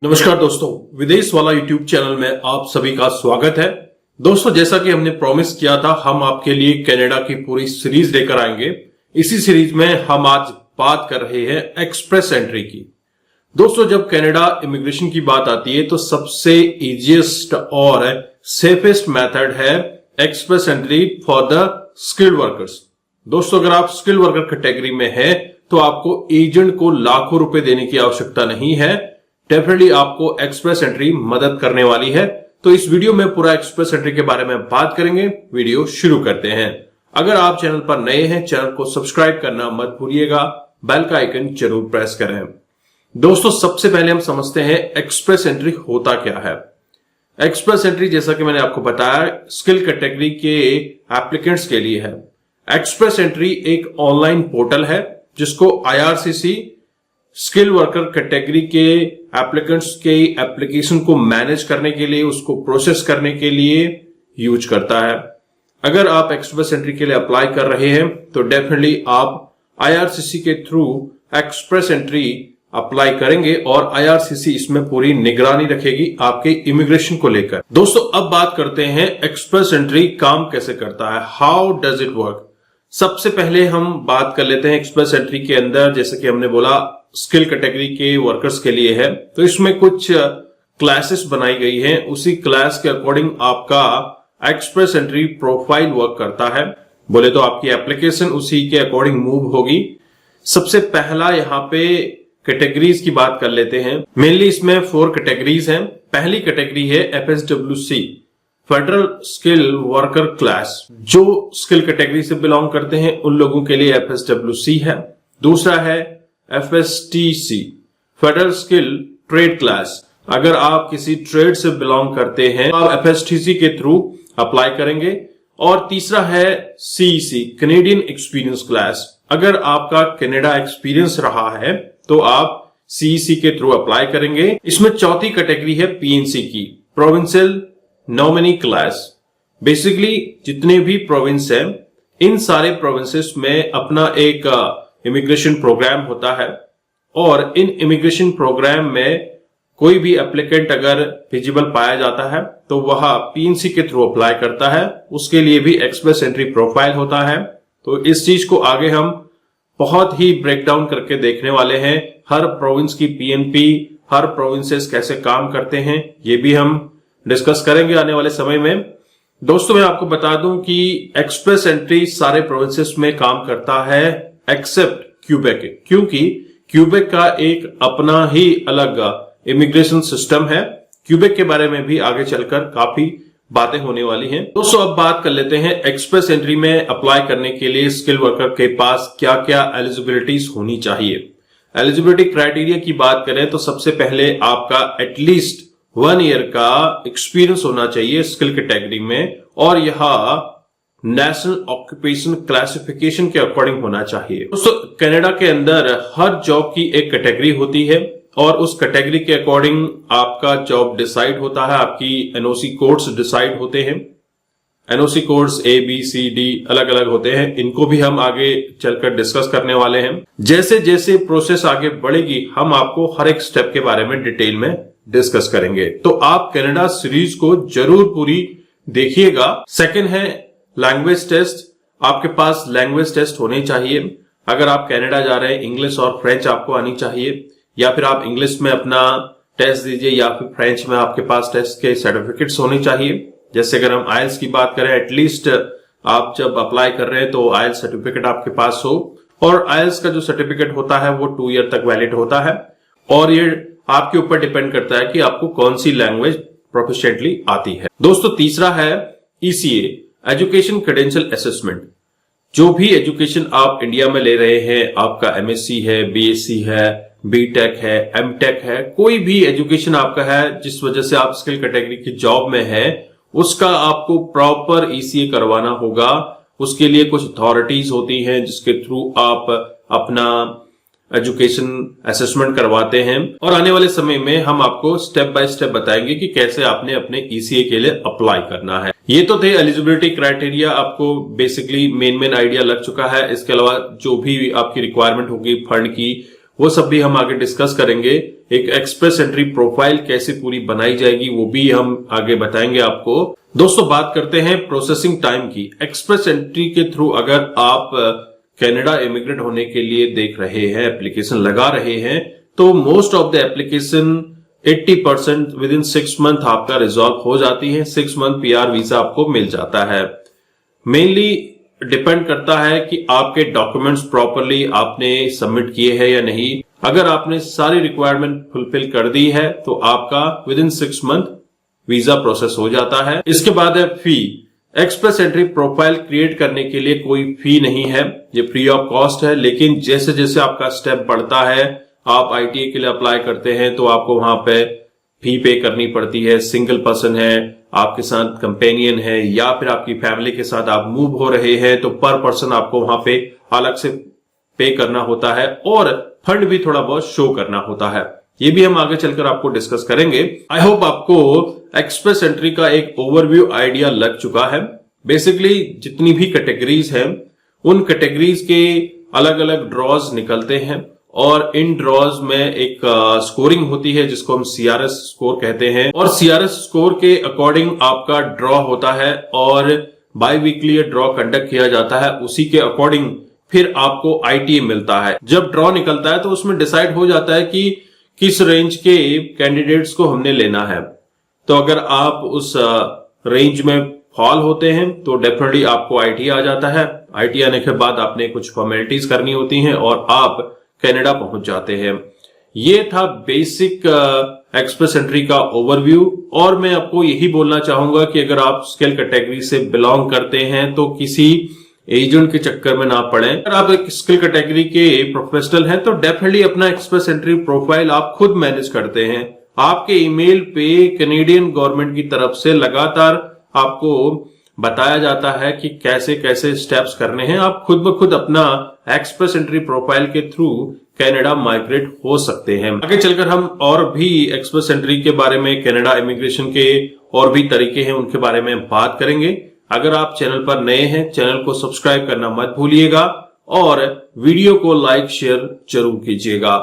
नमस्कार दोस्तों, विदेश वाला यूट्यूब चैनल में आप सभी का स्वागत है। दोस्तों, जैसा कि हमने प्रॉमिस किया था, हम आपके लिए कनाडा की पूरी सीरीज लेकर आएंगे। इसी सीरीज में हम आज बात कर रहे हैं एक्सप्रेस एंट्री की। दोस्तों, जब कनाडा इमिग्रेशन की बात आती है तो सबसे इजीएस्ट और सेफेस्ट मेथड है express entry for the skilled workers. दोस्तों, अगर आप स्किल्ड वर्कर कैटेगरी में है तो आपको एजेंट को लाखों रुपए देने की आवश्यकता नहीं है। डेफिनेटली आपको एक्सप्रेस एंट्री मदद करने वाली है। तो इस वीडियो में पूरा एक्सप्रेस एंट्री के बारे में बात करेंगे। वीडियो शुरू करते हैं। अगर आप चैनल पर नए हैं, चैनल को सब्सक्राइब करना मत भूलिएगा, बेल का आइकन जरूर प्रेस करें। दोस्तों, सबसे पहले हम समझते हैं एक्सप्रेस एंट्री होता क्या है। एक्सप्रेस एंट्री, जैसा कि मैंने आपको बताया, स्किल कैटेगरी के एप्लीकेंट्स के लिए है। एक्सप्रेस एंट्री एक ऑनलाइन पोर्टल है जिसको IRCC स्किल वर्कर कैटेगरी के एप्लीकेंट्स के एप्लीकेशन को मैनेज करने के लिए, उसको प्रोसेस करने के लिए यूज करता है। अगर आप एक्सप्रेस एंट्री के लिए अप्लाई कर रहे हैं तो डेफिनेटली आप IRCC के थ्रू एक्सप्रेस एंट्री अप्लाई करेंगे और IRCC इसमें पूरी निगरानी रखेगी आपके इमिग्रेशन को लेकर। दोस्तों, अब बात करते हैं एक्सप्रेस एंट्री काम कैसे करता है, हाउ डज इट वर्क। सबसे पहले हम बात कर लेते हैं एक्सप्रेस एंट्री के अंदर, जैसे कि हमने बोला स्किल कैटेगरी के वर्कर्स के लिए है, तो इसमें कुछ क्लासेस बनाई गई हैं। उसी क्लास के अकॉर्डिंग आपका एक्सप्रेस एंट्री प्रोफाइल वर्क करता है। बोले तो आपकी एप्लीकेशन उसी के अकॉर्डिंग मूव होगी। सबसे पहला यहाँ पे कैटेगरीज की बात कर लेते हैं। मेनली इसमें 4 कैटेगरीज हैं। पहली कैटेगरी है FSWC, federal skill worker class. जो स्किल कैटेगरी से बिलोंग करते हैं उन लोगों के लिए FSWC है। दूसरा है FSTC, federal skill trade class. अगर आप किसी ट्रेड से बिलोंग करते हैं तो आप FSTC के थ्रू अप्लाई करेंगे। और तीसरा है CEC, कैनेडियन एक्सपीरियंस क्लास। अगर आपका कनाडा एक्सपीरियंस रहा है तो आप CEC के थ्रू अप्लाई करेंगे। इसमें चौथी कैटेगरी है PNC की, प्रोविंशियल नॉमिनी क्लास। बेसिकली जितने भी प्रोविंस हैं, इन सारे प्रोविंसेस में अपना एक इमिग्रेशन प्रोग्राम होता है और इन इमिग्रेशन प्रोग्राम में कोई भी एप्लीकेंट अगर एलिजिबल पाया जाता है तो वह PNC के थ्रू अप्लाई करता है। उसके लिए भी एक्सप्रेस एंट्री प्रोफाइल होता है। तो इस चीज को आगे हम बहुत ही ब्रेकडाउन करके देखने वाले हैं। हर प्रोविंस की PNP, हर प्रोविंसेस कैसे काम करते हैं, ये भी हम डिस्कस करेंगे आने वाले समय में। दोस्तों, मैं आपको बता दूं कि एक्सप्रेस एंट्री सारे प्रोविंसेस में काम करता है एक्सेप्ट क्यूबेक, क्योंकि क्यूबेक का एक अपना ही अलग इमिग्रेशन सिस्टम है। क्यूबेक के बारे में भी आगे चलकर काफी बातें होने वाली हैं। दोस्तों, अब बात कर लेते हैं एक्सप्रेस एंट्री में अप्लाई करने के लिए स्किल वर्कर के पास क्या क्या एलिजिबिलिटीज होनी चाहिए। एलिजिबिलिटी क्राइटेरिया की बात करें तो सबसे पहले आपका एटलीस्ट 1 ईयर का एक्सपीरियंस होना चाहिए स्किल कैटेगरी में, और यह नेशनल ऑक्यूपेशन क्लासिफिकेशन के अकॉर्डिंग होना चाहिए। दोस्तों, कनाडा के अंदर हर जॉब की एक कैटेगरी होती है और उस कैटेगरी के अकॉर्डिंग आपका जॉब डिसाइड होता है। आपकी NOC कोड्स डिसाइड होते हैं। NOC codes A, B, C, D अलग अलग होते हैं। इनको भी हम आगे चलकर डिस्कस करने वाले हैं। जैसे जैसे प्रोसेस आगे बढ़ेगी हम आपको हर एक स्टेप के बारे में डिटेल में डिस्कस करेंगे। तो आप कनाडा सीरीज को जरूर पूरी देखिएगा। सेकंड है लैंग्वेज टेस्ट। आपके पास लैंग्वेज टेस्ट होने चाहिए। अगर आप कनाडा जा रहे हैं, इंग्लिश और फ्रेंच आपको आनी चाहिए, या फिर आप इंग्लिश में अपना टेस्ट दीजिए या फिर फ्रेंच में आपके पास टेस्ट के सर्टिफिकेट्स होने चाहिए। जैसे अगर हम IELTS की बात करें, एटलीस्ट आप जब अप्लाई कर रहे हैं तो IELTS सर्टिफिकेट आपके पास हो, और IELTS का जो सर्टिफिकेट होता है वो 2 ईयर तक वैलिड होता है। और ये आपके ऊपर डिपेंड करता है कि आपको कौन सी लैंग्वेज प्रोफिशिएंटली आती है। दोस्तों, तीसरा है ECA, एजुकेशन क्रेडेंशियल असेसमेंट। जो भी एजुकेशन आप इंडिया में ले रहे हैं, आपका MSc है, BSc है, BTech है, MTech है, कोई भी एजुकेशन आपका है जिस वजह से आप स्किल कैटेगरी की जॉब में है, उसका आपको प्रॉपर ECA करवाना होगा। उसके लिए कुछ अथॉरिटीज होती हैं जिसके थ्रू आप अपना एजुकेशन असेसमेंट करवाते हैं, और आने वाले समय में हम आपको स्टेप बाय स्टेप बताएंगे कि कैसे आपने अपने ECA के लिए अप्लाई करना है। ये तो थे एलिजिबिलिटी क्राइटेरिया, आपको बेसिकली मेन आइडिया लग चुका है। इसके अलावा जो भी आपकी रिक्वायरमेंट होगी फंड की, वो सब भी हम आगे डिस्कस करेंगे। एक एक्सप्रेस एंट्री प्रोफाइल कैसे पूरी बनाई जाएगी वो भी हम आगे बताएंगे आपको। दोस्तों बात करते हैं प्रोसेसिंग टाइम की। एक्सप्रेस एंट्री के थ्रू अगर आप कनाडा इमिग्रेंट होने के लिए देख रहे हैं, एप्लीकेशन लगा रहे हैं, तो most of the application 80% with in 6 month आपका रिजॉल्व हो जाती है। 6 मंथ पीआर वीजा आपको मिल जाता है। मेनली डिपेंड करता है कि आपके डॉक्यूमेंट्स प्रॉपरली आपने सबमिट किए हैं या नहीं। अगर आपने सारी रिक्वायरमेंट फुलफिल कर दी है तो आपका with in 6 month visa process हो जाता है। इसके बाद है फी। एक्सप्रेस एंट्री प्रोफाइल क्रिएट करने के लिए कोई फी नहीं है, ये फ्री ऑफ कॉस्ट है। लेकिन जैसे जैसे आपका स्टेप बढ़ता है, आप आईटीए के लिए अप्लाई करते हैं तो आपको वहां पे फी पे करनी पड़ती है। सिंगल पर्सन है, आपके साथ कंपेनियन है या फिर आपकी फैमिली के साथ आप मूव हो रहे हैं तो पर पर्सन आपको वहां पे अलग से पे करना होता है और फंड भी थोड़ा बहुत शो करना होता है। ये भी हम आगे चलकर आपको डिस्कस करेंगे। आई होप आपको एक्सप्रेस एंट्री का एक ओवरव्यू आइडिया लग चुका है। बेसिकली जितनी भी कैटेगरीज हैं उन कैटेगरीज के अलग अलग ड्रॉज निकलते हैं और इन ड्रॉज में एक स्कोरिंग होती है जिसको हम सीआरएस स्कोर कहते हैं और सीआरएस स्कोर के अकॉर्डिंग आपका ड्रॉ होता है और बाई वीकली ये ड्रॉ कंडक्ट किया जाता है। उसी के अकॉर्डिंग फिर आपको आईटीए मिलता है। जब ड्रॉ निकलता है तो उसमें डिसाइड हो जाता है कि किस रेंज के कैंडिडेट्स को हमने लेना है। तो अगर आप उस रेंज में फॉल होते हैं तो डेफिनेटली आपको आईटीए आ जाता है। आईटीए आने के बाद आपने कुछ फॉर्मेलिटीज करनी होती हैं और आप कनाडा पहुंच जाते हैं। ये था बेसिक एक्सप्रेस एंट्री का ओवरव्यू और मैं आपको यही बोलना चाहूंगा कि अगर आप स्किल कैटेगरी से बिलोंग करते हैं तो किसी एजेंट के चक्कर में ना पड़े। अगर आप एक स्किल कैटेगरी के प्रोफेशनल हैं तो डेफिनेटली अपना एक्सप्रेस एंट्री प्रोफाइल आप खुद मैनेज करते हैं। आपके ईमेल पे कैनेडियन गवर्नमेंट की तरफ से लगातार आपको बताया जाता है कि कैसे कैसे स्टेप्स करने हैं। आप खुद ब खुद अपना एक्सप्रेस एंट्री प्रोफाइल के थ्रू कनाडा माइग्रेट हो सकते हैं। आगे चलकर हम और भी एक्सप्रेस एंट्री के बारे में, कनाडा इमिग्रेशन के और भी तरीके हैं उनके बारे में बात करेंगे। अगर आप चैनल पर नए हैं, चैनल को सब्सक्राइब करना मत भूलिएगा और वीडियो को लाइक शेयर जरूर कीजिएगा।